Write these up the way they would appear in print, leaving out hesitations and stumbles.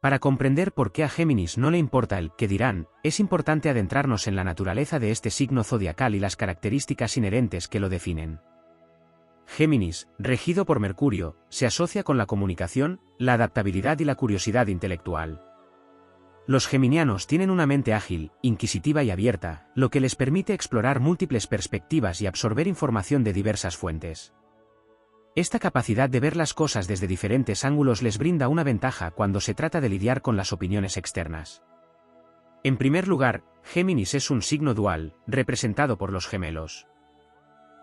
Para comprender por qué a Géminis no le importa el qué dirán, es importante adentrarnos en la naturaleza de este signo zodiacal y las características inherentes que lo definen. Géminis, regido por Mercurio, se asocia con la comunicación, la adaptabilidad y la curiosidad intelectual. Los geminianos tienen una mente ágil, inquisitiva y abierta, lo que les permite explorar múltiples perspectivas y absorber información de diversas fuentes. Esta capacidad de ver las cosas desde diferentes ángulos les brinda una ventaja cuando se trata de lidiar con las opiniones externas. En primer lugar, Géminis es un signo dual, representado por los gemelos.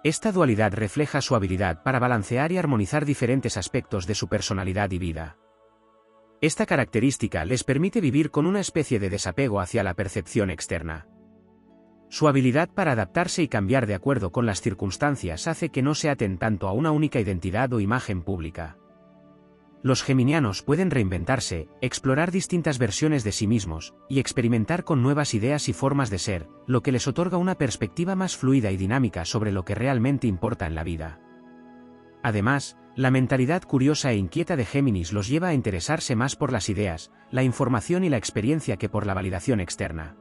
Esta dualidad refleja su habilidad para balancear y armonizar diferentes aspectos de su personalidad y vida. Esta característica les permite vivir con una especie de desapego hacia la percepción externa. Su habilidad para adaptarse y cambiar de acuerdo con las circunstancias hace que no se aten tanto a una única identidad o imagen pública. Los geminianos pueden reinventarse, explorar distintas versiones de sí mismos, y experimentar con nuevas ideas y formas de ser, lo que les otorga una perspectiva más fluida y dinámica sobre lo que realmente importa en la vida. Además, la mentalidad curiosa e inquieta de Géminis los lleva a interesarse más por las ideas, la información y la experiencia que por la validación externa.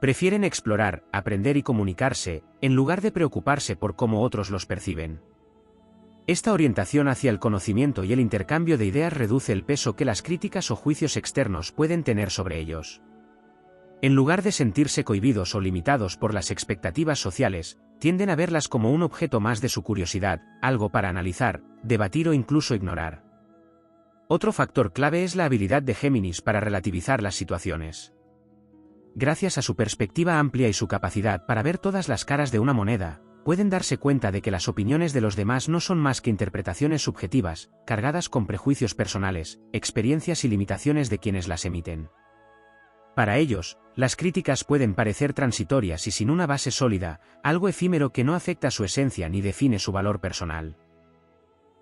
Prefieren explorar, aprender y comunicarse, en lugar de preocuparse por cómo otros los perciben. Esta orientación hacia el conocimiento y el intercambio de ideas reduce el peso que las críticas o juicios externos pueden tener sobre ellos. En lugar de sentirse cohibidos o limitados por las expectativas sociales, tienden a verlas como un objeto más de su curiosidad, algo para analizar, debatir o incluso ignorar. Otro factor clave es la habilidad de Géminis para relativizar las situaciones. Gracias a su perspectiva amplia y su capacidad para ver todas las caras de una moneda, pueden darse cuenta de que las opiniones de los demás no son más que interpretaciones subjetivas, cargadas con prejuicios personales, experiencias y limitaciones de quienes las emiten. Para ellos, las críticas pueden parecer transitorias y sin una base sólida, algo efímero que no afecta su esencia ni define su valor personal.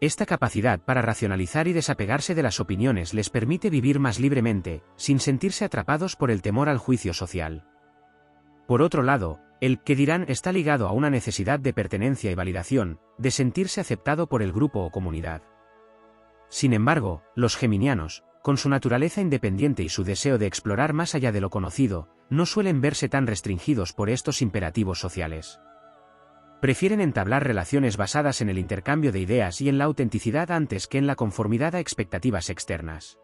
Esta capacidad para racionalizar y desapegarse de las opiniones les permite vivir más libremente, sin sentirse atrapados por el temor al juicio social. Por otro lado, el qué dirán está ligado a una necesidad de pertenencia y validación, de sentirse aceptado por el grupo o comunidad. Sin embargo, los geminianos, con su naturaleza independiente y su deseo de explorar más allá de lo conocido, no suelen verse tan restringidos por estos imperativos sociales. Prefieren entablar relaciones basadas en el intercambio de ideas y en la autenticidad antes que en la conformidad a expectativas externas.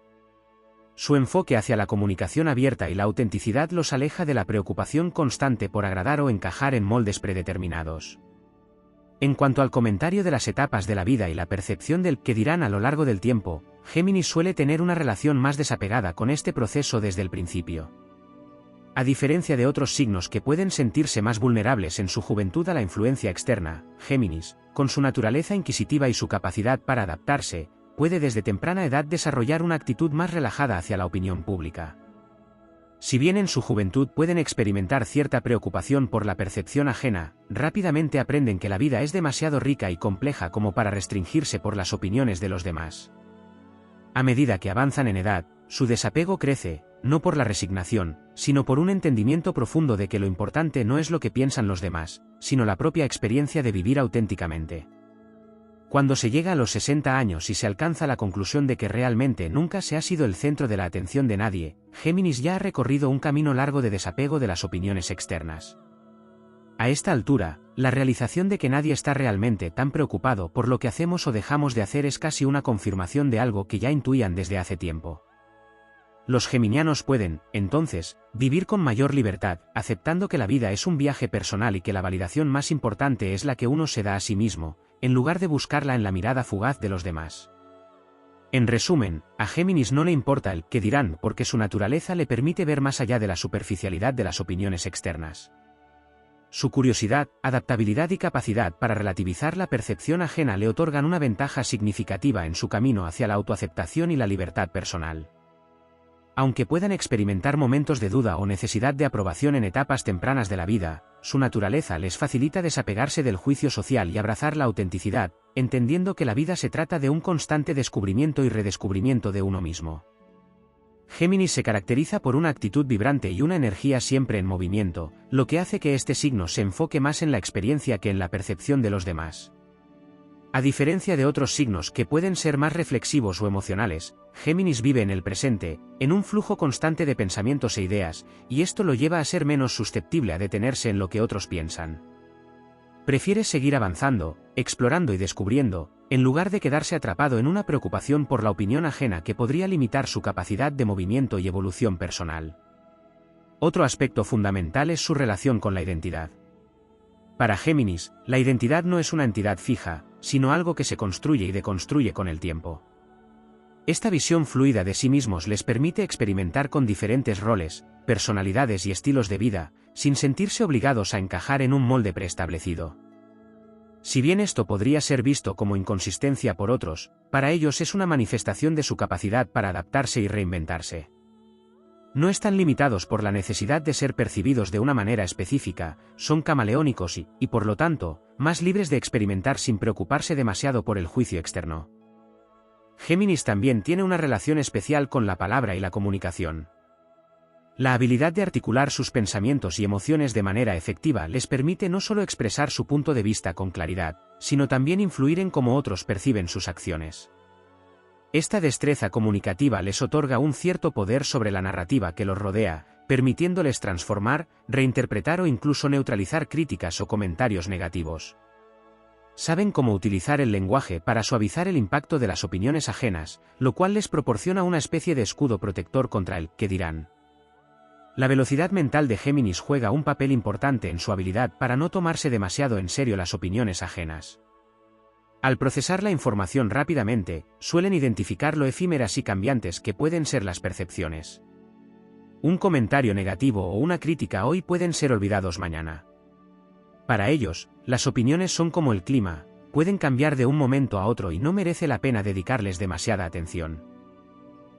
Su enfoque hacia la comunicación abierta y la autenticidad los aleja de la preocupación constante por agradar o encajar en moldes predeterminados. En cuanto al comentario de las etapas de la vida y la percepción del qué dirán a lo largo del tiempo, Géminis suele tener una relación más desapegada con este proceso desde el principio. A diferencia de otros signos que pueden sentirse más vulnerables en su juventud a la influencia externa, Géminis, con su naturaleza inquisitiva y su capacidad para adaptarse, puede desde temprana edad desarrollar una actitud más relajada hacia la opinión pública. Si bien en su juventud pueden experimentar cierta preocupación por la percepción ajena, rápidamente aprenden que la vida es demasiado rica y compleja como para restringirse por las opiniones de los demás. A medida que avanzan en edad, su desapego crece, no por la resignación, sino por un entendimiento profundo de que lo importante no es lo que piensan los demás, sino la propia experiencia de vivir auténticamente. Cuando se llega a los 60 años y se alcanza la conclusión de que realmente nunca se ha sido el centro de la atención de nadie, Géminis ya ha recorrido un camino largo de desapego de las opiniones externas. A esta altura, la realización de que nadie está realmente tan preocupado por lo que hacemos o dejamos de hacer es casi una confirmación de algo que ya intuían desde hace tiempo. Los geminianos pueden, entonces, vivir con mayor libertad, aceptando que la vida es un viaje personal y que la validación más importante es la que uno se da a sí mismo, en lugar de buscarla en la mirada fugaz de los demás. En resumen, a Géminis no le importa el qué dirán porque su naturaleza le permite ver más allá de la superficialidad de las opiniones externas. Su curiosidad, adaptabilidad y capacidad para relativizar la percepción ajena le otorgan una ventaja significativa en su camino hacia la autoaceptación y la libertad personal. Aunque puedan experimentar momentos de duda o necesidad de aprobación en etapas tempranas de la vida, su naturaleza les facilita desapegarse del juicio social y abrazar la autenticidad, entendiendo que la vida se trata de un constante descubrimiento y redescubrimiento de uno mismo. Géminis se caracteriza por una actitud vibrante y una energía siempre en movimiento, lo que hace que este signo se enfoque más en la experiencia que en la percepción de los demás. A diferencia de otros signos que pueden ser más reflexivos o emocionales, Géminis vive en el presente, en un flujo constante de pensamientos e ideas, y esto lo lleva a ser menos susceptible a detenerse en lo que otros piensan. Prefiere seguir avanzando, explorando y descubriendo, en lugar de quedarse atrapado en una preocupación por la opinión ajena que podría limitar su capacidad de movimiento y evolución personal. Otro aspecto fundamental es su relación con la identidad. Para Géminis, la identidad no es una entidad fija, sino algo que se construye y deconstruye con el tiempo. Esta visión fluida de sí mismos les permite experimentar con diferentes roles, personalidades y estilos de vida, sin sentirse obligados a encajar en un molde preestablecido. Si bien esto podría ser visto como inconsistencia por otros, para ellos es una manifestación de su capacidad para adaptarse y reinventarse. No están limitados por la necesidad de ser percibidos de una manera específica, son camaleónicos y por lo tanto, más libres de experimentar sin preocuparse demasiado por el juicio externo. Géminis también tiene una relación especial con la palabra y la comunicación. La habilidad de articular sus pensamientos y emociones de manera efectiva les permite no solo expresar su punto de vista con claridad, sino también influir en cómo otros perciben sus acciones. Esta destreza comunicativa les otorga un cierto poder sobre la narrativa que los rodea, permitiéndoles transformar, reinterpretar o incluso neutralizar críticas o comentarios negativos. Saben cómo utilizar el lenguaje para suavizar el impacto de las opiniones ajenas, lo cual les proporciona una especie de escudo protector contra el «qué dirán». La velocidad mental de Géminis juega un papel importante en su habilidad para no tomarse demasiado en serio las opiniones ajenas. Al procesar la información rápidamente, suelen identificar lo efímeras y cambiantes que pueden ser las percepciones. Un comentario negativo o una crítica hoy pueden ser olvidados mañana. Para ellos, las opiniones son como el clima, pueden cambiar de un momento a otro y no merece la pena dedicarles demasiada atención.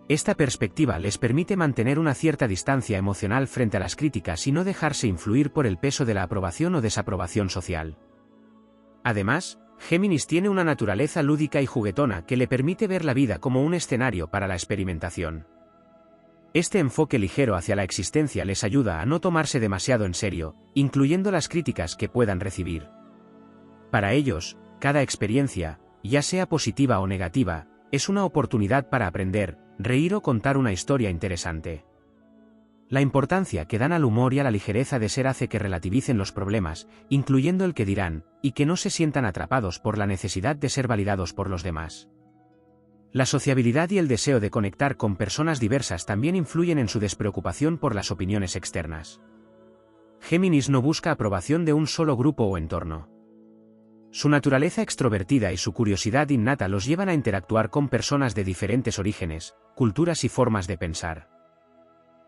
Esta perspectiva les permite mantener una cierta distancia emocional frente a las críticas y no dejarse influir por el peso de la aprobación o desaprobación social. Además, Géminis tiene una naturaleza lúdica y juguetona que le permite ver la vida como un escenario para la experimentación. Este enfoque ligero hacia la existencia les ayuda a no tomarse demasiado en serio, incluyendo las críticas que puedan recibir. Para ellos, cada experiencia, ya sea positiva o negativa, es una oportunidad para aprender, reír o contar una historia interesante. La importancia que dan al humor y a la ligereza de ser hace que relativicen los problemas, incluyendo el que dirán, y que no se sientan atrapados por la necesidad de ser validados por los demás. La sociabilidad y el deseo de conectar con personas diversas también influyen en su despreocupación por las opiniones externas. Géminis no busca aprobación de un solo grupo o entorno. Su naturaleza extrovertida y su curiosidad innata los llevan a interactuar con personas de diferentes orígenes, culturas y formas de pensar.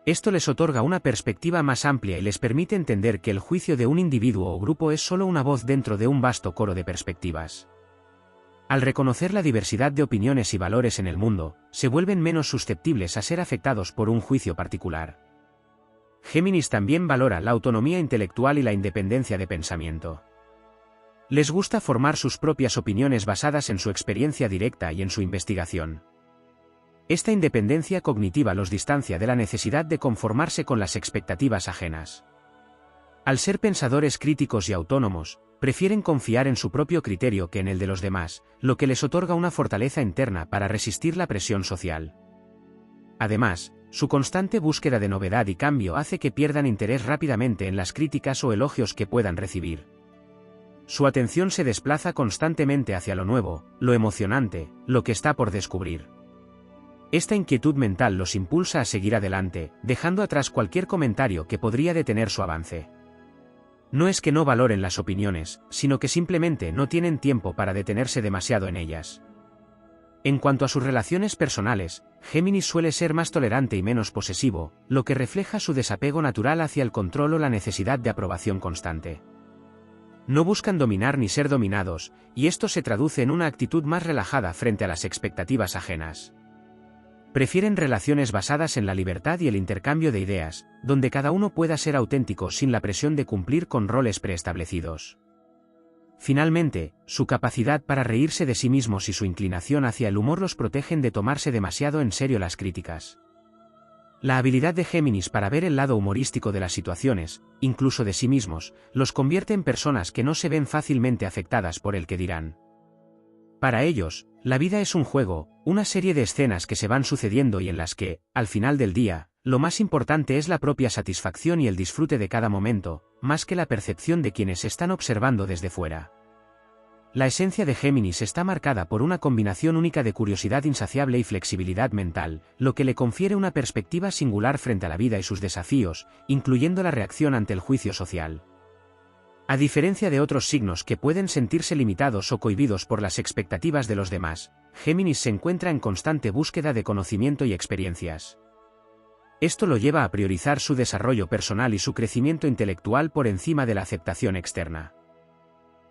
Esto les otorga una perspectiva más amplia y les permite entender que el juicio de un individuo o grupo es solo una voz dentro de un vasto coro de perspectivas. Al reconocer la diversidad de opiniones y valores en el mundo, se vuelven menos susceptibles a ser afectados por un juicio particular. Géminis también valora la autonomía intelectual y la independencia de pensamiento. Les gusta formar sus propias opiniones basadas en su experiencia directa y en su investigación. Esta independencia cognitiva los distancia de la necesidad de conformarse con las expectativas ajenas. Al ser pensadores críticos y autónomos, prefieren confiar en su propio criterio que en el de los demás, lo que les otorga una fortaleza interna para resistir la presión social. Además, su constante búsqueda de novedad y cambio hace que pierdan interés rápidamente en las críticas o elogios que puedan recibir. Su atención se desplaza constantemente hacia lo nuevo, lo emocionante, lo que está por descubrir. Esta inquietud mental los impulsa a seguir adelante, dejando atrás cualquier comentario que podría detener su avance. No es que no valoren las opiniones, sino que simplemente no tienen tiempo para detenerse demasiado en ellas. En cuanto a sus relaciones personales, Géminis suele ser más tolerante y menos posesivo, lo que refleja su desapego natural hacia el control o la necesidad de aprobación constante. No buscan dominar ni ser dominados, y esto se traduce en una actitud más relajada frente a las expectativas ajenas. Prefieren relaciones basadas en la libertad y el intercambio de ideas, donde cada uno pueda ser auténtico sin la presión de cumplir con roles preestablecidos. Finalmente, su capacidad para reírse de sí mismos y su inclinación hacia el humor los protegen de tomarse demasiado en serio las críticas. La habilidad de Géminis para ver el lado humorístico de las situaciones, incluso de sí mismos, los convierte en personas que no se ven fácilmente afectadas por el que dirán. Para ellos, la vida es un juego, una serie de escenas que se van sucediendo y en las que, al final del día, lo más importante es la propia satisfacción y el disfrute de cada momento, más que la percepción de quienes están observando desde fuera. La esencia de Géminis está marcada por una combinación única de curiosidad insaciable y flexibilidad mental, lo que le confiere una perspectiva singular frente a la vida y sus desafíos, incluyendo la reacción ante el juicio social. A diferencia de otros signos que pueden sentirse limitados o cohibidos por las expectativas de los demás, Géminis se encuentra en constante búsqueda de conocimiento y experiencias. Esto lo lleva a priorizar su desarrollo personal y su crecimiento intelectual por encima de la aceptación externa.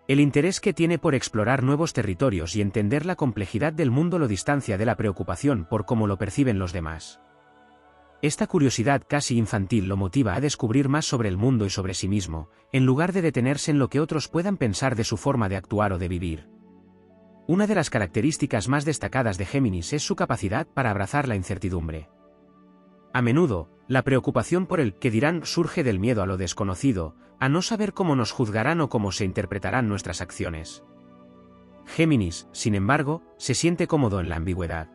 El interés que tiene por explorar nuevos territorios y entender la complejidad del mundo lo distancia de la preocupación por cómo lo perciben los demás. Esta curiosidad casi infantil lo motiva a descubrir más sobre el mundo y sobre sí mismo, en lugar de detenerse en lo que otros puedan pensar de su forma de actuar o de vivir. Una de las características más destacadas de Géminis es su capacidad para abrazar la incertidumbre. A menudo, la preocupación por el «qué dirán» surge del miedo a lo desconocido, a no saber cómo nos juzgarán o cómo se interpretarán nuestras acciones. Géminis, sin embargo, se siente cómodo en la ambigüedad.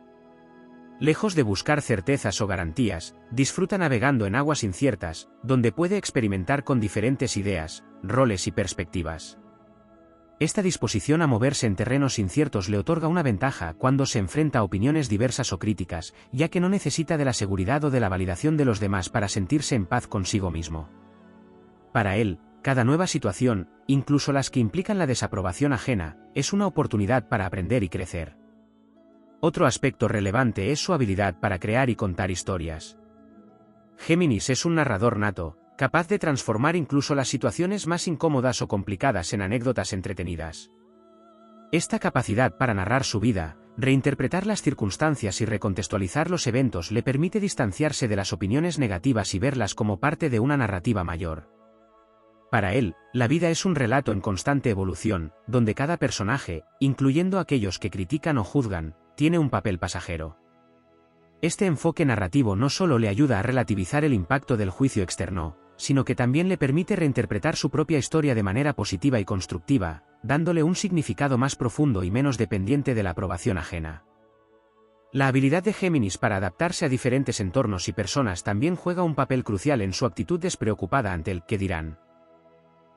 Lejos de buscar certezas o garantías, disfruta navegando en aguas inciertas, donde puede experimentar con diferentes ideas, roles y perspectivas. Esta disposición a moverse en terrenos inciertos le otorga una ventaja cuando se enfrenta a opiniones diversas o críticas, ya que no necesita de la seguridad o de la validación de los demás para sentirse en paz consigo mismo. Para él, cada nueva situación, incluso las que implican la desaprobación ajena, es una oportunidad para aprender y crecer. Otro aspecto relevante es su habilidad para crear y contar historias. Géminis es un narrador nato, capaz de transformar incluso las situaciones más incómodas o complicadas en anécdotas entretenidas. Esta capacidad para narrar su vida, reinterpretar las circunstancias y recontextualizar los eventos le permite distanciarse de las opiniones negativas y verlas como parte de una narrativa mayor. Para él, la vida es un relato en constante evolución, donde cada personaje, incluyendo aquellos que critican o juzgan, tiene un papel pasajero. Este enfoque narrativo no solo le ayuda a relativizar el impacto del juicio externo, sino que también le permite reinterpretar su propia historia de manera positiva y constructiva, dándole un significado más profundo y menos dependiente de la aprobación ajena. La habilidad de Géminis para adaptarse a diferentes entornos y personas también juega un papel crucial en su actitud despreocupada ante el «qué dirán».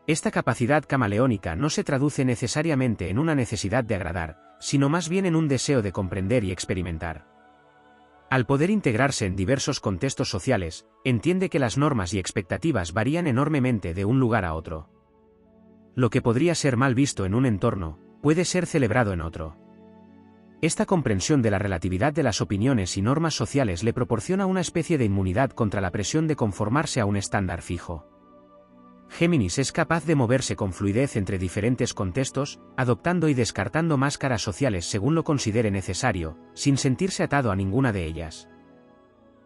Esta capacidad camaleónica no se traduce necesariamente en una necesidad de agradar, sino más bien en un deseo de comprender y experimentar. Al poder integrarse en diversos contextos sociales, entiende que las normas y expectativas varían enormemente de un lugar a otro. Lo que podría ser mal visto en un entorno, puede ser celebrado en otro. Esta comprensión de la relatividad de las opiniones y normas sociales le proporciona una especie de inmunidad contra la presión de conformarse a un estándar fijo. Géminis es capaz de moverse con fluidez entre diferentes contextos, adoptando y descartando máscaras sociales según lo considere necesario, sin sentirse atado a ninguna de ellas.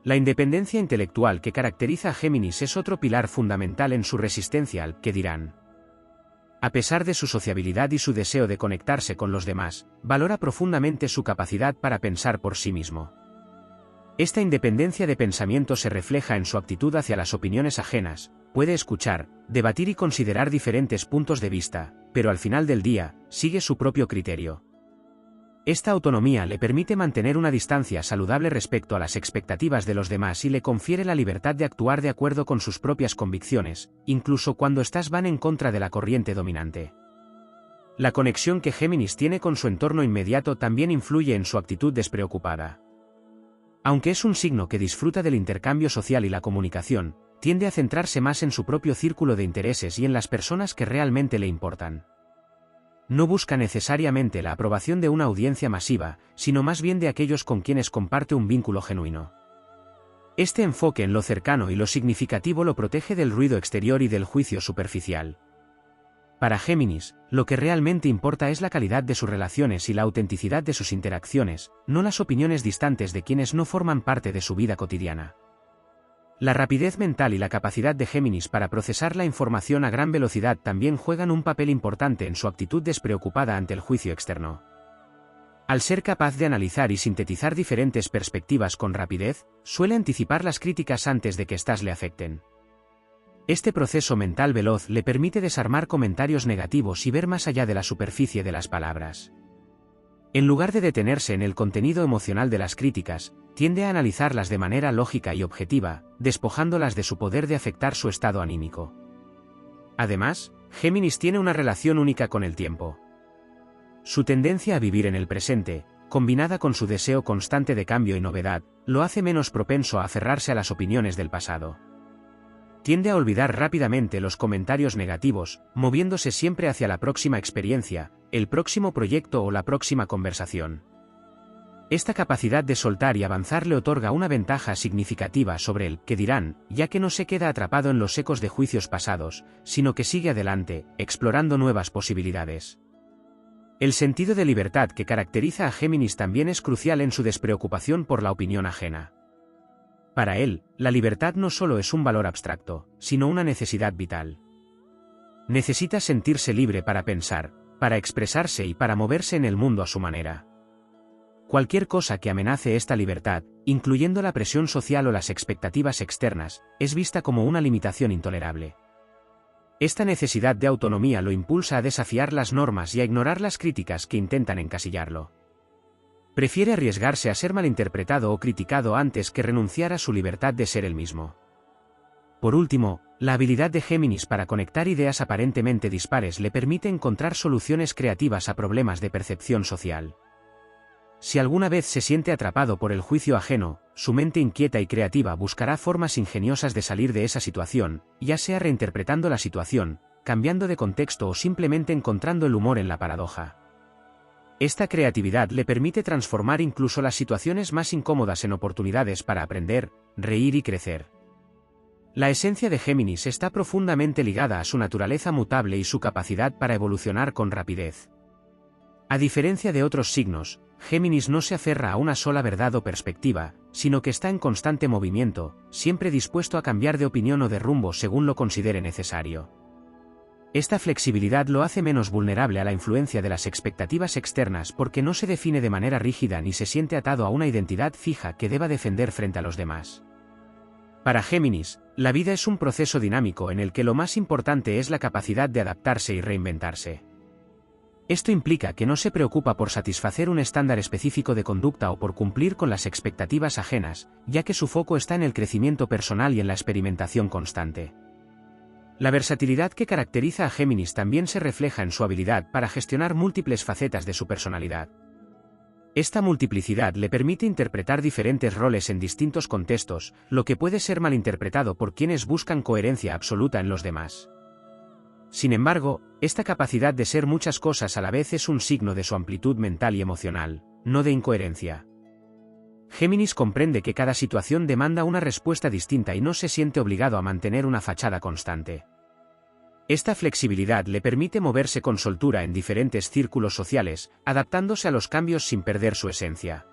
La independencia intelectual que caracteriza a Géminis es otro pilar fundamental en su resistencia al «qué dirán». A pesar de su sociabilidad y su deseo de conectarse con los demás, valora profundamente su capacidad para pensar por sí mismo. Esta independencia de pensamiento se refleja en su actitud hacia las opiniones ajenas, puede escuchar, debatir y considerar diferentes puntos de vista, pero al final del día, sigue su propio criterio. Esta autonomía le permite mantener una distancia saludable respecto a las expectativas de los demás y le confiere la libertad de actuar de acuerdo con sus propias convicciones, incluso cuando éstas van en contra de la corriente dominante. La conexión que Géminis tiene con su entorno inmediato también influye en su actitud despreocupada. Aunque es un signo que disfruta del intercambio social y la comunicación, tiende a centrarse más en su propio círculo de intereses y en las personas que realmente le importan. No busca necesariamente la aprobación de una audiencia masiva, sino más bien de aquellos con quienes comparte un vínculo genuino. Este enfoque en lo cercano y lo significativo lo protege del ruido exterior y del juicio superficial. Para Géminis, lo que realmente importa es la calidad de sus relaciones y la autenticidad de sus interacciones, no las opiniones distantes de quienes no forman parte de su vida cotidiana. La rapidez mental y la capacidad de Géminis para procesar la información a gran velocidad también juegan un papel importante en su actitud despreocupada ante el juicio externo. Al ser capaz de analizar y sintetizar diferentes perspectivas con rapidez, suele anticipar las críticas antes de que éstas le afecten. Este proceso mental veloz le permite desarmar comentarios negativos y ver más allá de la superficie de las palabras. En lugar de detenerse en el contenido emocional de las críticas, tiende a analizarlas de manera lógica y objetiva, despojándolas de su poder de afectar su estado anímico. Además, Géminis tiene una relación única con el tiempo. Su tendencia a vivir en el presente, combinada con su deseo constante de cambio y novedad, lo hace menos propenso a aferrarse a las opiniones del pasado. Tiende a olvidar rápidamente los comentarios negativos, moviéndose siempre hacia la próxima experiencia, el próximo proyecto o la próxima conversación. Esta capacidad de soltar y avanzar le otorga una ventaja significativa sobre el «qué dirán», ya que no se queda atrapado en los ecos de juicios pasados, sino que sigue adelante, explorando nuevas posibilidades. El sentido de libertad que caracteriza a Géminis también es crucial en su despreocupación por la opinión ajena. Para él, la libertad no solo es un valor abstracto, sino una necesidad vital. Necesita sentirse libre para pensar, para expresarse y para moverse en el mundo a su manera. Cualquier cosa que amenace esta libertad, incluyendo la presión social o las expectativas externas, es vista como una limitación intolerable. Esta necesidad de autonomía lo impulsa a desafiar las normas y a ignorar las críticas que intentan encasillarlo. Prefiere arriesgarse a ser malinterpretado o criticado antes que renunciar a su libertad de ser él mismo. Por último, la habilidad de Géminis para conectar ideas aparentemente dispares le permite encontrar soluciones creativas a problemas de percepción social. Si alguna vez se siente atrapado por el juicio ajeno, su mente inquieta y creativa buscará formas ingeniosas de salir de esa situación, ya sea reinterpretando la situación, cambiando de contexto o simplemente encontrando el humor en la paradoja. Esta creatividad le permite transformar incluso las situaciones más incómodas en oportunidades para aprender, reír y crecer. La esencia de Géminis está profundamente ligada a su naturaleza mutable y su capacidad para evolucionar con rapidez. A diferencia de otros signos, Géminis no se aferra a una sola verdad o perspectiva, sino que está en constante movimiento, siempre dispuesto a cambiar de opinión o de rumbo según lo considere necesario. Esta flexibilidad lo hace menos vulnerable a la influencia de las expectativas externas porque no se define de manera rígida ni se siente atado a una identidad fija que deba defender frente a los demás. Para Géminis, la vida es un proceso dinámico en el que lo más importante es la capacidad de adaptarse y reinventarse. Esto implica que no se preocupa por satisfacer un estándar específico de conducta o por cumplir con las expectativas ajenas, ya que su foco está en el crecimiento personal y en la experimentación constante. La versatilidad que caracteriza a Géminis también se refleja en su habilidad para gestionar múltiples facetas de su personalidad. Esta multiplicidad le permite interpretar diferentes roles en distintos contextos, lo que puede ser malinterpretado por quienes buscan coherencia absoluta en los demás. Sin embargo, esta capacidad de ser muchas cosas a la vez es un signo de su amplitud mental y emocional, no de incoherencia. Géminis comprende que cada situación demanda una respuesta distinta y no se siente obligado a mantener una fachada constante. Esta flexibilidad le permite moverse con soltura en diferentes círculos sociales, adaptándose a los cambios sin perder su esencia.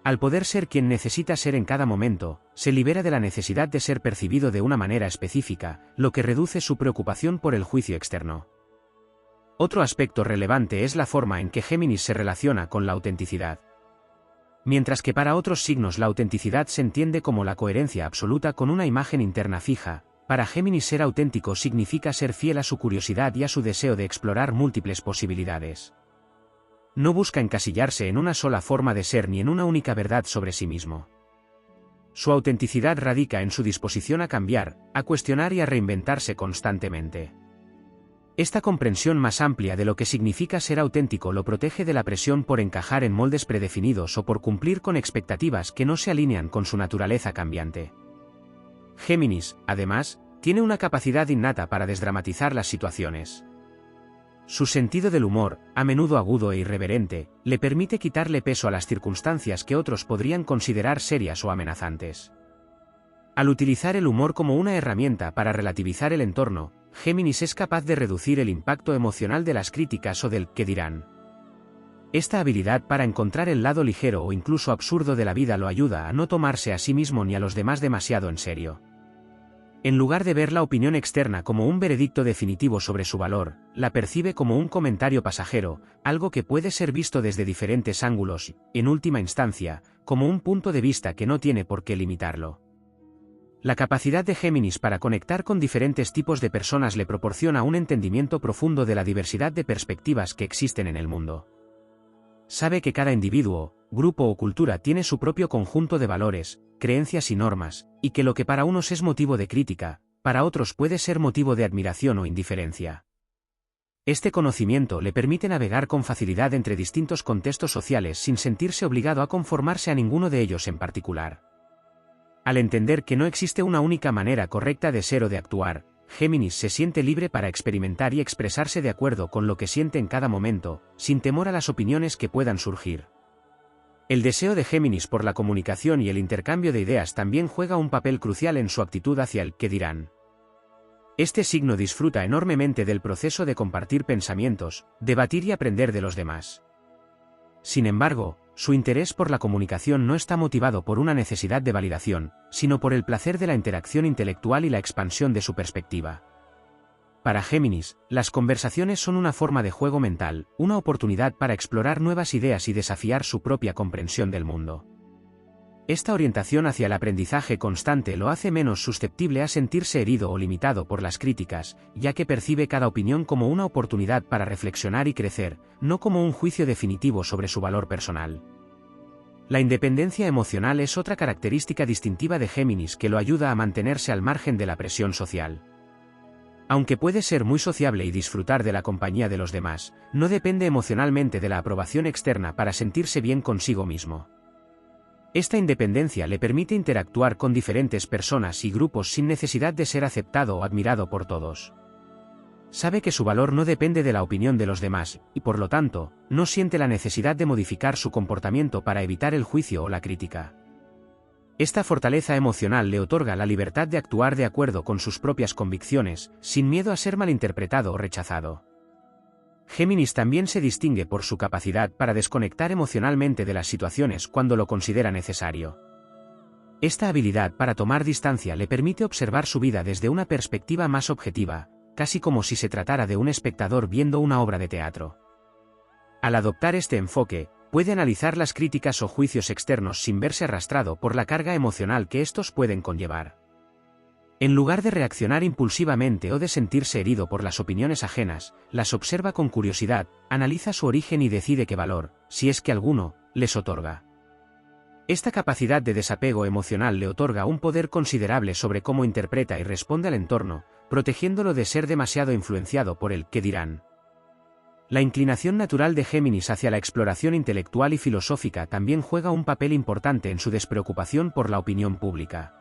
Al poder ser quien necesita ser en cada momento, se libera de la necesidad de ser percibido de una manera específica, lo que reduce su preocupación por el juicio externo. Otro aspecto relevante es la forma en que Géminis se relaciona con la autenticidad. Mientras que para otros signos la autenticidad se entiende como la coherencia absoluta con una imagen interna fija, para Géminis ser auténtico significa ser fiel a su curiosidad y a su deseo de explorar múltiples posibilidades. No busca encasillarse en una sola forma de ser ni en una única verdad sobre sí mismo. Su autenticidad radica en su disposición a cambiar, a cuestionar y a reinventarse constantemente. Esta comprensión más amplia de lo que significa ser auténtico lo protege de la presión por encajar en moldes predefinidos o por cumplir con expectativas que no se alinean con su naturaleza cambiante. Géminis, además, tiene una capacidad innata para desdramatizar las situaciones. Su sentido del humor, a menudo agudo e irreverente, le permite quitarle peso a las circunstancias que otros podrían considerar serias o amenazantes. Al utilizar el humor como una herramienta para relativizar el entorno, Géminis es capaz de reducir el impacto emocional de las críticas o del «qué dirán». Esta habilidad para encontrar el lado ligero o incluso absurdo de la vida lo ayuda a no tomarse a sí mismo ni a los demás demasiado en serio. En lugar de ver la opinión externa como un veredicto definitivo sobre su valor, la percibe como un comentario pasajero, algo que puede ser visto desde diferentes ángulos y, en última instancia, como un punto de vista que no tiene por qué limitarlo. La capacidad de Géminis para conectar con diferentes tipos de personas le proporciona un entendimiento profundo de la diversidad de perspectivas que existen en el mundo. Sabe que cada individuo, grupo o cultura tiene su propio conjunto de valores, creencias y normas, y que lo que para unos es motivo de crítica, para otros puede ser motivo de admiración o indiferencia. Este conocimiento le permite navegar con facilidad entre distintos contextos sociales sin sentirse obligado a conformarse a ninguno de ellos en particular. Al entender que no existe una única manera correcta de ser o de actuar, Géminis se siente libre para experimentar y expresarse de acuerdo con lo que siente en cada momento, sin temor a las opiniones que puedan surgir. El deseo de Géminis por la comunicación y el intercambio de ideas también juega un papel crucial en su actitud hacia el ¿qué dirán? Este signo disfruta enormemente del proceso de compartir pensamientos, debatir y aprender de los demás. Sin embargo, su interés por la comunicación no está motivado por una necesidad de validación, sino por el placer de la interacción intelectual y la expansión de su perspectiva. Para Géminis, las conversaciones son una forma de juego mental, una oportunidad para explorar nuevas ideas y desafiar su propia comprensión del mundo. Esta orientación hacia el aprendizaje constante lo hace menos susceptible a sentirse herido o limitado por las críticas, ya que percibe cada opinión como una oportunidad para reflexionar y crecer, no como un juicio definitivo sobre su valor personal. La independencia emocional es otra característica distintiva de Géminis que lo ayuda a mantenerse al margen de la presión social. Aunque puede ser muy sociable y disfrutar de la compañía de los demás, no depende emocionalmente de la aprobación externa para sentirse bien consigo mismo. Esta independencia le permite interactuar con diferentes personas y grupos sin necesidad de ser aceptado o admirado por todos. Sabe que su valor no depende de la opinión de los demás, y por lo tanto, no siente la necesidad de modificar su comportamiento para evitar el juicio o la crítica. Esta fortaleza emocional le otorga la libertad de actuar de acuerdo con sus propias convicciones, sin miedo a ser malinterpretado o rechazado. Géminis también se distingue por su capacidad para desconectar emocionalmente de las situaciones cuando lo considera necesario. Esta habilidad para tomar distancia le permite observar su vida desde una perspectiva más objetiva, casi como si se tratara de un espectador viendo una obra de teatro. Al adoptar este enfoque, puede analizar las críticas o juicios externos sin verse arrastrado por la carga emocional que estos pueden conllevar. En lugar de reaccionar impulsivamente o de sentirse herido por las opiniones ajenas, las observa con curiosidad, analiza su origen y decide qué valor, si es que alguno, les otorga. Esta capacidad de desapego emocional le otorga un poder considerable sobre cómo interpreta y responde al entorno, protegiéndolo de ser demasiado influenciado por el ¿qué dirán? La inclinación natural de Géminis hacia la exploración intelectual y filosófica también juega un papel importante en su despreocupación por la opinión pública.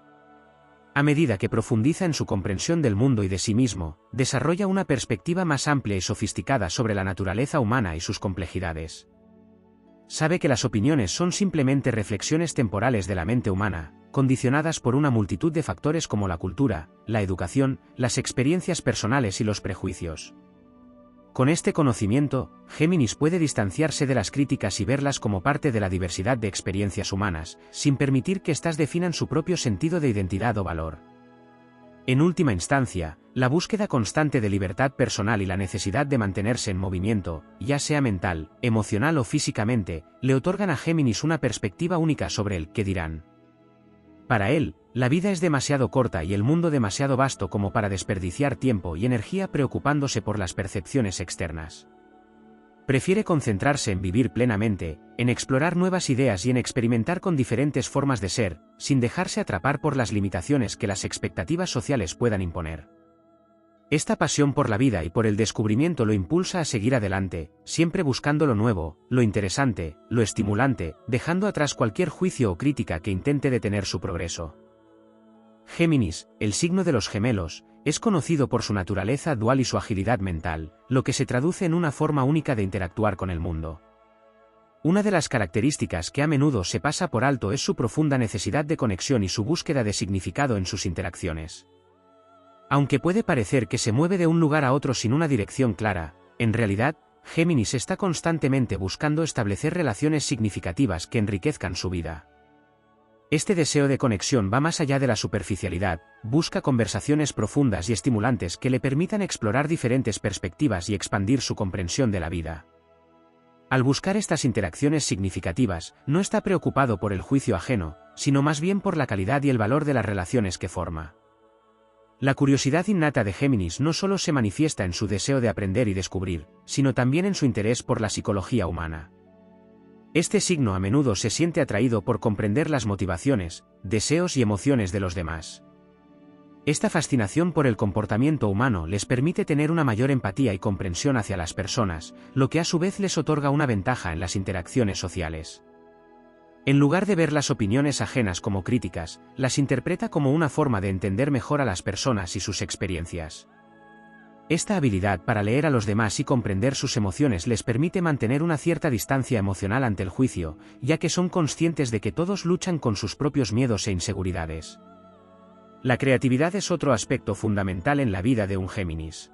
A medida que profundiza en su comprensión del mundo y de sí mismo, desarrolla una perspectiva más amplia y sofisticada sobre la naturaleza humana y sus complejidades. Sabe que las opiniones son simplemente reflexiones temporales de la mente humana, condicionadas por una multitud de factores como la cultura, la educación, las experiencias personales y los prejuicios. Con este conocimiento, Géminis puede distanciarse de las críticas y verlas como parte de la diversidad de experiencias humanas, sin permitir que éstas definan su propio sentido de identidad o valor. En última instancia, la búsqueda constante de libertad personal y la necesidad de mantenerse en movimiento, ya sea mental, emocional o físicamente, le otorgan a Géminis una perspectiva única sobre el ¿qué dirán? Para él, la vida es demasiado corta y el mundo demasiado vasto como para desperdiciar tiempo y energía preocupándose por las percepciones externas. Prefiere concentrarse en vivir plenamente, en explorar nuevas ideas y en experimentar con diferentes formas de ser, sin dejarse atrapar por las limitaciones que las expectativas sociales puedan imponer. Esta pasión por la vida y por el descubrimiento lo impulsa a seguir adelante, siempre buscando lo nuevo, lo interesante, lo estimulante, dejando atrás cualquier juicio o crítica que intente detener su progreso. Géminis, el signo de los gemelos, es conocido por su naturaleza dual y su agilidad mental, lo que se traduce en una forma única de interactuar con el mundo. Una de las características que a menudo se pasa por alto es su profunda necesidad de conexión y su búsqueda de significado en sus interacciones. Aunque puede parecer que se mueve de un lugar a otro sin una dirección clara, en realidad, Géminis está constantemente buscando establecer relaciones significativas que enriquezcan su vida. Este deseo de conexión va más allá de la superficialidad, busca conversaciones profundas y estimulantes que le permitan explorar diferentes perspectivas y expandir su comprensión de la vida. Al buscar estas interacciones significativas, no está preocupado por el juicio ajeno, sino más bien por la calidad y el valor de las relaciones que forma. La curiosidad innata de Géminis no solo se manifiesta en su deseo de aprender y descubrir, sino también en su interés por la psicología humana. Este signo a menudo se siente atraído por comprender las motivaciones, deseos y emociones de los demás. Esta fascinación por el comportamiento humano les permite tener una mayor empatía y comprensión hacia las personas, lo que a su vez les otorga una ventaja en las interacciones sociales. En lugar de ver las opiniones ajenas como críticas, las interpreta como una forma de entender mejor a las personas y sus experiencias. Esta habilidad para leer a los demás y comprender sus emociones les permite mantener una cierta distancia emocional ante el juicio, ya que son conscientes de que todos luchan con sus propios miedos e inseguridades. La creatividad es otro aspecto fundamental en la vida de un Géminis.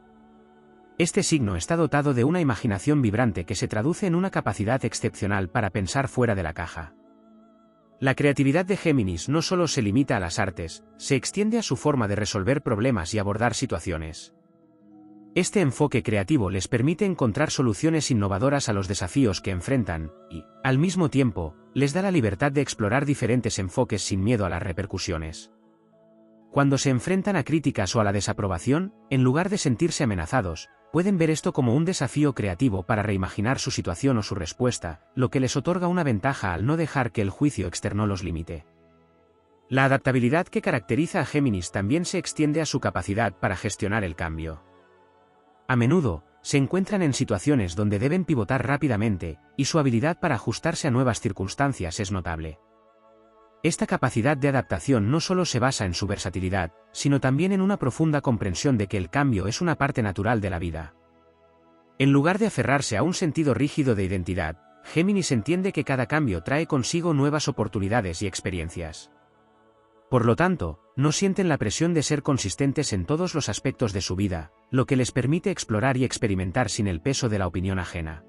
Este signo está dotado de una imaginación vibrante que se traduce en una capacidad excepcional para pensar fuera de la caja. La creatividad de Géminis no solo se limita a las artes, se extiende a su forma de resolver problemas y abordar situaciones. Este enfoque creativo les permite encontrar soluciones innovadoras a los desafíos que enfrentan, y, al mismo tiempo, les da la libertad de explorar diferentes enfoques sin miedo a las repercusiones. Cuando se enfrentan a críticas o a la desaprobación, en lugar de sentirse amenazados, pueden ver esto como un desafío creativo para reimaginar su situación o su respuesta, lo que les otorga una ventaja al no dejar que el juicio externo los limite. La adaptabilidad que caracteriza a Géminis también se extiende a su capacidad para gestionar el cambio. A menudo, se encuentran en situaciones donde deben pivotar rápidamente, y su habilidad para ajustarse a nuevas circunstancias es notable. Esta capacidad de adaptación no solo se basa en su versatilidad, sino también en una profunda comprensión de que el cambio es una parte natural de la vida. En lugar de aferrarse a un sentido rígido de identidad, Géminis entiende que cada cambio trae consigo nuevas oportunidades y experiencias. Por lo tanto, no sienten la presión de ser consistentes en todos los aspectos de su vida, lo que les permite explorar y experimentar sin el peso de la opinión ajena.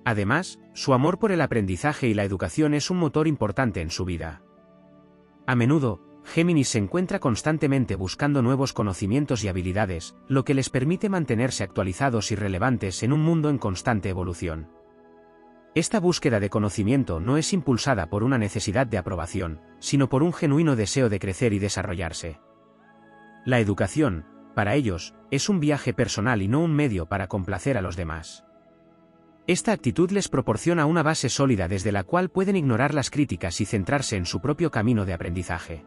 Además, su amor por el aprendizaje y la educación es un motor importante en su vida. A menudo, Géminis se encuentra constantemente buscando nuevos conocimientos y habilidades, lo que les permite mantenerse actualizados y relevantes en un mundo en constante evolución. Esta búsqueda de conocimiento no es impulsada por una necesidad de aprobación, sino por un genuino deseo de crecer y desarrollarse. La educación, para ellos, es un viaje personal y no un medio para complacer a los demás. Esta actitud les proporciona una base sólida desde la cual pueden ignorar las críticas y centrarse en su propio camino de aprendizaje.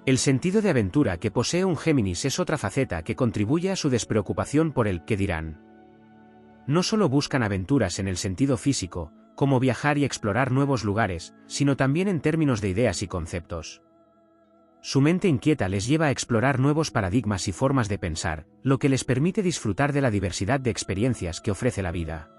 El sentido de aventura que posee un Géminis es otra faceta que contribuye a su despreocupación por el «qué dirán». No solo buscan aventuras en el sentido físico, como viajar y explorar nuevos lugares, sino también en términos de ideas y conceptos. Su mente inquieta les lleva a explorar nuevos paradigmas y formas de pensar, lo que les permite disfrutar de la diversidad de experiencias que ofrece la vida.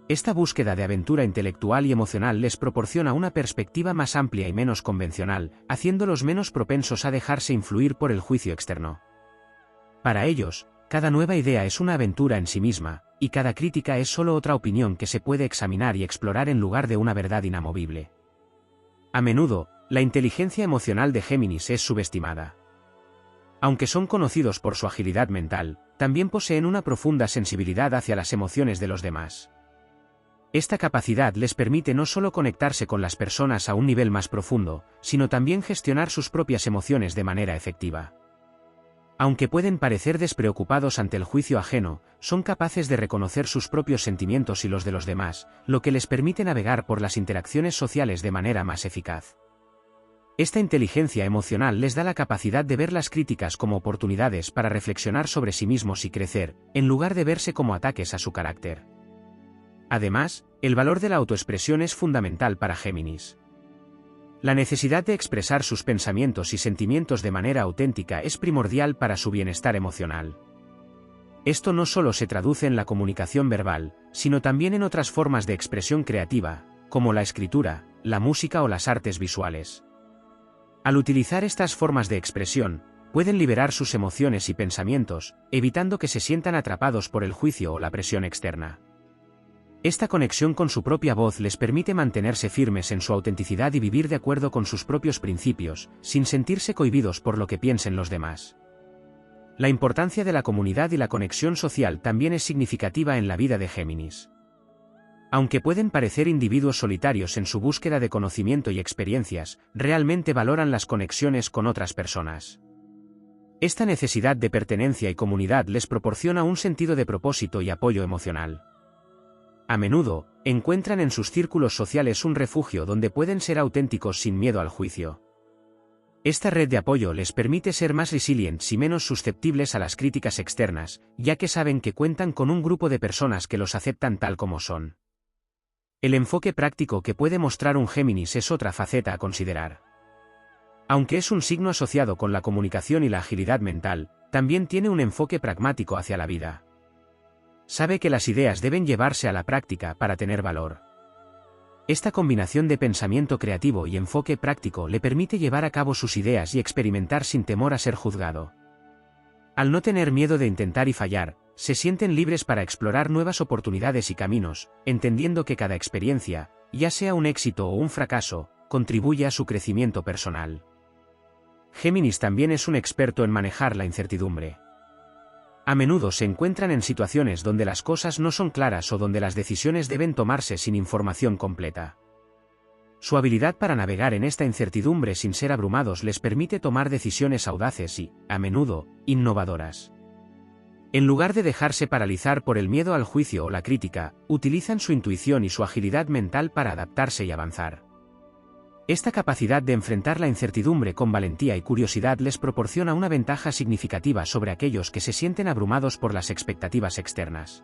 Esta búsqueda de aventura intelectual y emocional les proporciona una perspectiva más amplia y menos convencional, haciéndolos menos propensos a dejarse influir por el juicio externo. Para ellos, cada nueva idea es una aventura en sí misma, y cada crítica es solo otra opinión que se puede examinar y explorar en lugar de una verdad inamovible. A menudo, la inteligencia emocional de Géminis es subestimada. Aunque son conocidos por su agilidad mental, también poseen una profunda sensibilidad hacia las emociones de los demás. Esta capacidad les permite no solo conectarse con las personas a un nivel más profundo, sino también gestionar sus propias emociones de manera efectiva. Aunque pueden parecer despreocupados ante el juicio ajeno, son capaces de reconocer sus propios sentimientos y los de los demás, lo que les permite navegar por las interacciones sociales de manera más eficaz. Esta inteligencia emocional les da la capacidad de ver las críticas como oportunidades para reflexionar sobre sí mismos y crecer, en lugar de verse como ataques a su carácter. Además, el valor de la autoexpresión es fundamental para Géminis. La necesidad de expresar sus pensamientos y sentimientos de manera auténtica es primordial para su bienestar emocional. Esto no solo se traduce en la comunicación verbal, sino también en otras formas de expresión creativa, como la escritura, la música o las artes visuales. Al utilizar estas formas de expresión, pueden liberar sus emociones y pensamientos, evitando que se sientan atrapados por el juicio o la presión externa. Esta conexión con su propia voz les permite mantenerse firmes en su autenticidad y vivir de acuerdo con sus propios principios, sin sentirse cohibidos por lo que piensen los demás. La importancia de la comunidad y la conexión social también es significativa en la vida de Géminis. Aunque pueden parecer individuos solitarios en su búsqueda de conocimiento y experiencias, realmente valoran las conexiones con otras personas. Esta necesidad de pertenencia y comunidad les proporciona un sentido de propósito y apoyo emocional. a menudo, encuentran en sus círculos sociales un refugio donde pueden ser auténticos sin miedo al juicio. Esta red de apoyo les permite ser más resilientes y menos susceptibles a las críticas externas, ya que saben que cuentan con un grupo de personas que los aceptan tal como son. El enfoque práctico que puede mostrar un Géminis es otra faceta a considerar. Aunque es un signo asociado con la comunicación y la agilidad mental, también tiene un enfoque pragmático hacia la vida. Sabe que las ideas deben llevarse a la práctica para tener valor. Esta combinación de pensamiento creativo y enfoque práctico le permite llevar a cabo sus ideas y experimentar sin temor a ser juzgado. Al no tener miedo de intentar y fallar, se sienten libres para explorar nuevas oportunidades y caminos, entendiendo que cada experiencia, ya sea un éxito o un fracaso, contribuye a su crecimiento personal. Géminis también es un experto en manejar la incertidumbre. A menudo se encuentran en situaciones donde las cosas no son claras o donde las decisiones deben tomarse sin información completa. Su habilidad para navegar en esta incertidumbre sin ser abrumados les permite tomar decisiones audaces y, a menudo, innovadoras. En lugar de dejarse paralizar por el miedo al juicio o la crítica, utilizan su intuición y su agilidad mental para adaptarse y avanzar. Esta capacidad de enfrentar la incertidumbre con valentía y curiosidad les proporciona una ventaja significativa sobre aquellos que se sienten abrumados por las expectativas externas.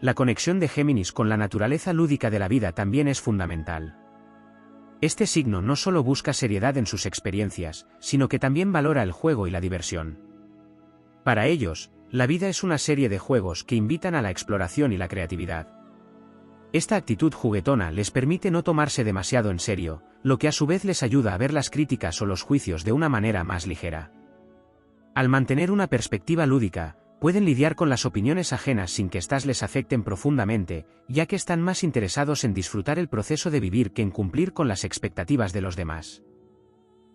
La conexión de Géminis con la naturaleza lúdica de la vida también es fundamental. Este signo no solo busca seriedad en sus experiencias, sino que también valora el juego y la diversión. Para ellos, la vida es una serie de juegos que invitan a la exploración y la creatividad. Esta actitud juguetona les permite no tomarse demasiado en serio, lo que a su vez les ayuda a ver las críticas o los juicios de una manera más ligera. Al mantener una perspectiva lúdica, pueden lidiar con las opiniones ajenas sin que éstas les afecten profundamente, ya que están más interesados en disfrutar el proceso de vivir que en cumplir con las expectativas de los demás.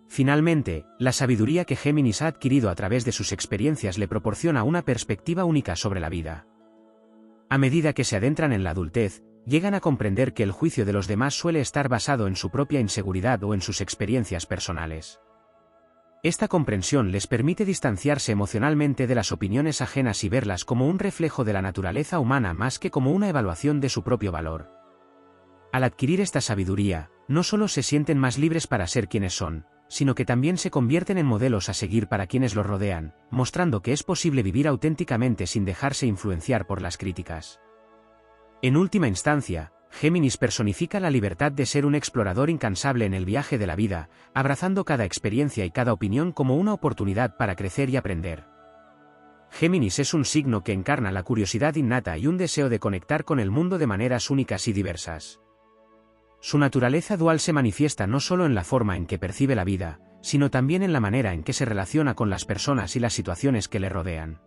Finalmente, la sabiduría que Géminis ha adquirido a través de sus experiencias le proporciona una perspectiva única sobre la vida. A medida que se adentran en la adultez, llegan a comprender que el juicio de los demás suele estar basado en su propia inseguridad o en sus experiencias personales. Esta comprensión les permite distanciarse emocionalmente de las opiniones ajenas y verlas como un reflejo de la naturaleza humana más que como una evaluación de su propio valor. Al adquirir esta sabiduría, no solo se sienten más libres para ser quienes son, sino que también se convierten en modelos a seguir para quienes los rodean, mostrando que es posible vivir auténticamente sin dejarse influenciar por las críticas. En última instancia, Géminis personifica la libertad de ser un explorador incansable en el viaje de la vida, abrazando cada experiencia y cada opinión como una oportunidad para crecer y aprender. Géminis es un signo que encarna la curiosidad innata y un deseo de conectar con el mundo de maneras únicas y diversas. Su naturaleza dual se manifiesta no solo en la forma en que percibe la vida, sino también en la manera en que se relaciona con las personas y las situaciones que le rodean.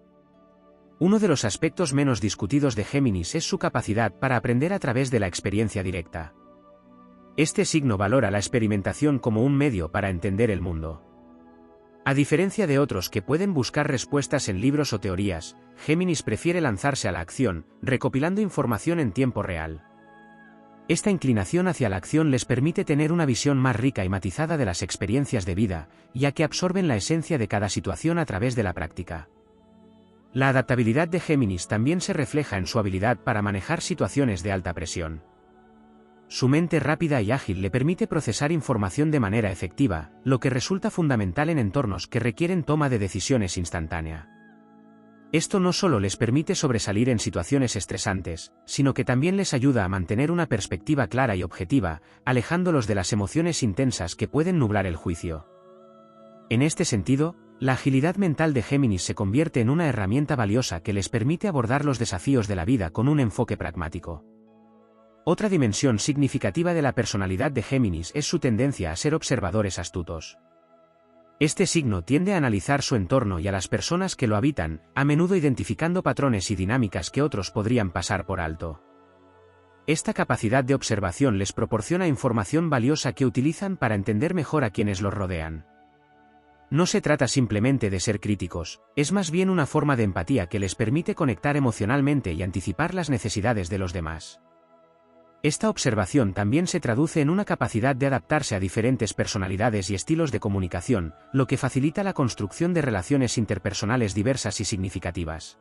Uno de los aspectos menos discutidos de Géminis es su capacidad para aprender a través de la experiencia directa. Este signo valora la experimentación como un medio para entender el mundo. A diferencia de otros que pueden buscar respuestas en libros o teorías, Géminis prefiere lanzarse a la acción, recopilando información en tiempo real. Esta inclinación hacia la acción les permite tener una visión más rica y matizada de las experiencias de vida, ya que absorben la esencia de cada situación a través de la práctica. La adaptabilidad de Géminis también se refleja en su habilidad para manejar situaciones de alta presión. Su mente rápida y ágil le permite procesar información de manera efectiva, lo que resulta fundamental en entornos que requieren toma de decisiones instantánea. Esto no solo les permite sobresalir en situaciones estresantes, sino que también les ayuda a mantener una perspectiva clara y objetiva, alejándolos de las emociones intensas que pueden nublar el juicio. En este sentido, la agilidad mental de Géminis se convierte en una herramienta valiosa que les permite abordar los desafíos de la vida con un enfoque pragmático. Otra dimensión significativa de la personalidad de Géminis es su tendencia a ser observadores astutos. Este signo tiende a analizar su entorno y a las personas que lo habitan, a menudo identificando patrones y dinámicas que otros podrían pasar por alto. Esta capacidad de observación les proporciona información valiosa que utilizan para entender mejor a quienes los rodean. No se trata simplemente de ser críticos, es más bien una forma de empatía que les permite conectar emocionalmente y anticipar las necesidades de los demás. Esta observación también se traduce en una capacidad de adaptarse a diferentes personalidades y estilos de comunicación, lo que facilita la construcción de relaciones interpersonales diversas y significativas.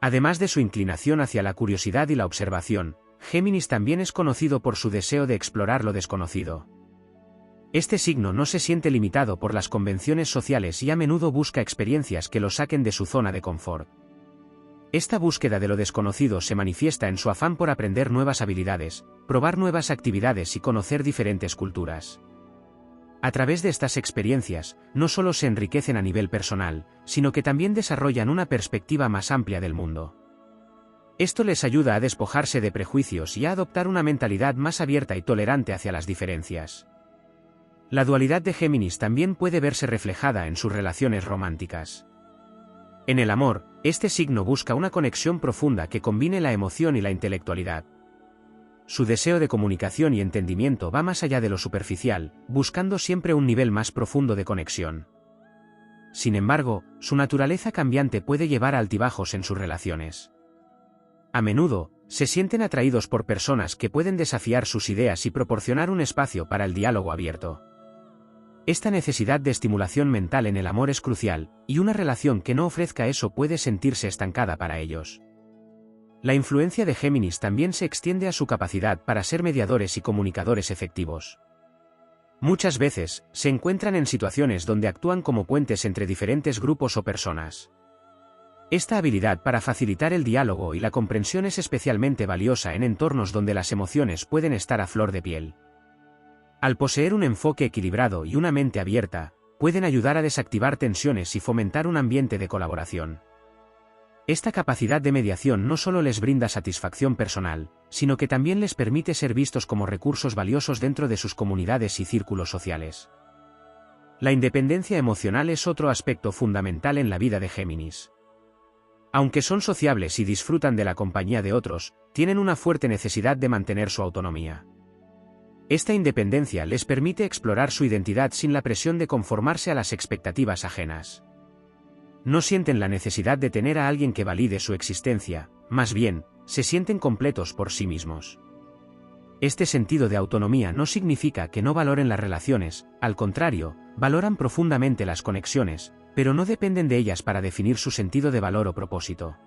Además de su inclinación hacia la curiosidad y la observación, Géminis también es conocido por su deseo de explorar lo desconocido. Este signo no se siente limitado por las convenciones sociales y a menudo busca experiencias que lo saquen de su zona de confort. Esta búsqueda de lo desconocido se manifiesta en su afán por aprender nuevas habilidades, probar nuevas actividades y conocer diferentes culturas. A través de estas experiencias, no solo se enriquecen a nivel personal, sino que también desarrollan una perspectiva más amplia del mundo. Esto les ayuda a despojarse de prejuicios y a adoptar una mentalidad más abierta y tolerante hacia las diferencias. La dualidad de Géminis también puede verse reflejada en sus relaciones románticas. En el amor, este signo busca una conexión profunda que combine la emoción y la intelectualidad. Su deseo de comunicación y entendimiento va más allá de lo superficial, buscando siempre un nivel más profundo de conexión. Sin embargo, su naturaleza cambiante puede llevar a altibajos en sus relaciones. A menudo, se sienten atraídos por personas que pueden desafiar sus ideas y proporcionar un espacio para el diálogo abierto. Esta necesidad de estimulación mental en el amor es crucial, y una relación que no ofrezca eso puede sentirse estancada para ellos. La influencia de Géminis también se extiende a su capacidad para ser mediadores y comunicadores efectivos. Muchas veces, se encuentran en situaciones donde actúan como puentes entre diferentes grupos o personas. Esta habilidad para facilitar el diálogo y la comprensión es especialmente valiosa en entornos donde las emociones pueden estar a flor de piel. Al poseer un enfoque equilibrado y una mente abierta, pueden ayudar a desactivar tensiones y fomentar un ambiente de colaboración. Esta capacidad de mediación no solo les brinda satisfacción personal, sino que también les permite ser vistos como recursos valiosos dentro de sus comunidades y círculos sociales. La independencia emocional es otro aspecto fundamental en la vida de Géminis. Aunque son sociables y disfrutan de la compañía de otros, tienen una fuerte necesidad de mantener su autonomía. Esta independencia les permite explorar su identidad sin la presión de conformarse a las expectativas ajenas. No sienten la necesidad de tener a alguien que valide su existencia, más bien, se sienten completos por sí mismos. Este sentido de autonomía no significa que no valoren las relaciones, al contrario, valoran profundamente las conexiones, pero no dependen de ellas para definir su sentido de valor o propósito.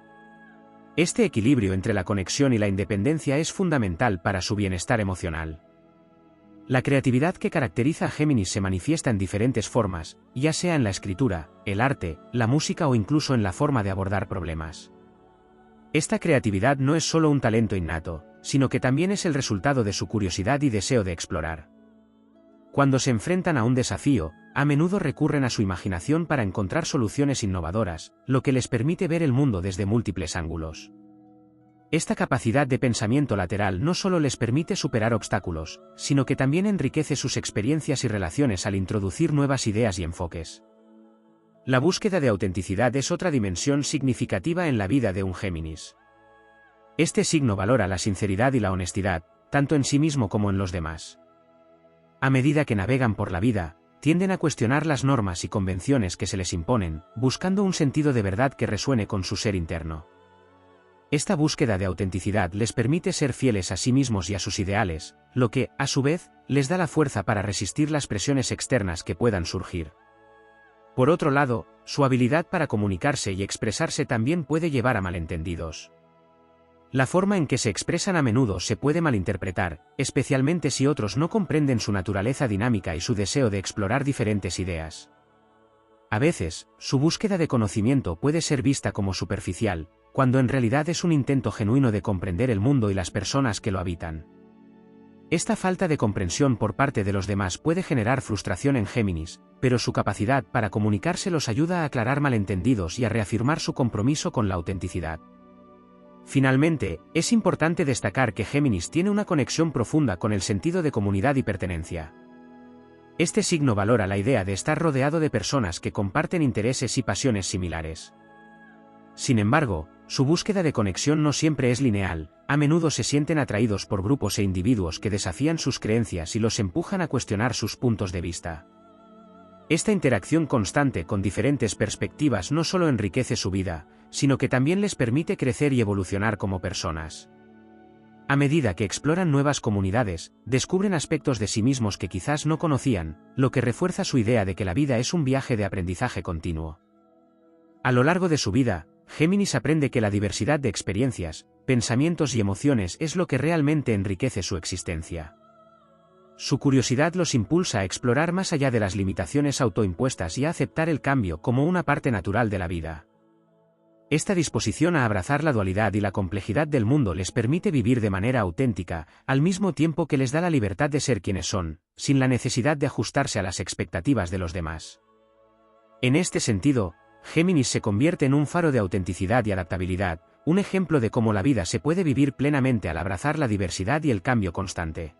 Este equilibrio entre la conexión y la independencia es fundamental para su bienestar emocional. La creatividad que caracteriza a Géminis se manifiesta en diferentes formas, ya sea en la escritura, el arte, la música o incluso en la forma de abordar problemas. Esta creatividad no es solo un talento innato, sino que también es el resultado de su curiosidad y deseo de explorar. Cuando se enfrentan a un desafío, a menudo recurren a su imaginación para encontrar soluciones innovadoras, lo que les permite ver el mundo desde múltiples ángulos. Esta capacidad de pensamiento lateral no solo les permite superar obstáculos, sino que también enriquece sus experiencias y relaciones al introducir nuevas ideas y enfoques. La búsqueda de autenticidad es otra dimensión significativa en la vida de un Géminis. Este signo valora la sinceridad y la honestidad, tanto en sí mismo como en los demás. A medida que navegan por la vida, tienden a cuestionar las normas y convenciones que se les imponen, buscando un sentido de verdad que resuene con su ser interno. Esta búsqueda de autenticidad les permite ser fieles a sí mismos y a sus ideales, lo que, a su vez, les da la fuerza para resistir las presiones externas que puedan surgir. Por otro lado, su habilidad para comunicarse y expresarse también puede llevar a malentendidos. La forma en que se expresan a menudo se puede malinterpretar, especialmente si otros no comprenden su naturaleza dinámica y su deseo de explorar diferentes ideas. A veces, su búsqueda de conocimiento puede ser vista como superficial, cuando en realidad es un intento genuino de comprender el mundo y las personas que lo habitan. Esta falta de comprensión por parte de los demás puede generar frustración en Géminis, pero su capacidad para comunicarse los ayuda a aclarar malentendidos y a reafirmar su compromiso con la autenticidad. Finalmente, es importante destacar que Géminis tiene una conexión profunda con el sentido de comunidad y pertenencia. Este signo valora la idea de estar rodeado de personas que comparten intereses y pasiones similares. Sin embargo, su búsqueda de conexión no siempre es lineal, a menudo se sienten atraídos por grupos e individuos que desafían sus creencias y los empujan a cuestionar sus puntos de vista. Esta interacción constante con diferentes perspectivas no solo enriquece su vida, sino que también les permite crecer y evolucionar como personas. A medida que exploran nuevas comunidades, descubren aspectos de sí mismos que quizás no conocían, lo que refuerza su idea de que la vida es un viaje de aprendizaje continuo. A lo largo de su vida, Géminis aprende que la diversidad de experiencias, pensamientos y emociones es lo que realmente enriquece su existencia. Su curiosidad los impulsa a explorar más allá de las limitaciones autoimpuestas y a aceptar el cambio como una parte natural de la vida. Esta disposición a abrazar la dualidad y la complejidad del mundo les permite vivir de manera auténtica, al mismo tiempo que les da la libertad de ser quienes son, sin la necesidad de ajustarse a las expectativas de los demás. En este sentido, Géminis se convierte en un faro de autenticidad y adaptabilidad, un ejemplo de cómo la vida se puede vivir plenamente al abrazar la diversidad y el cambio constante.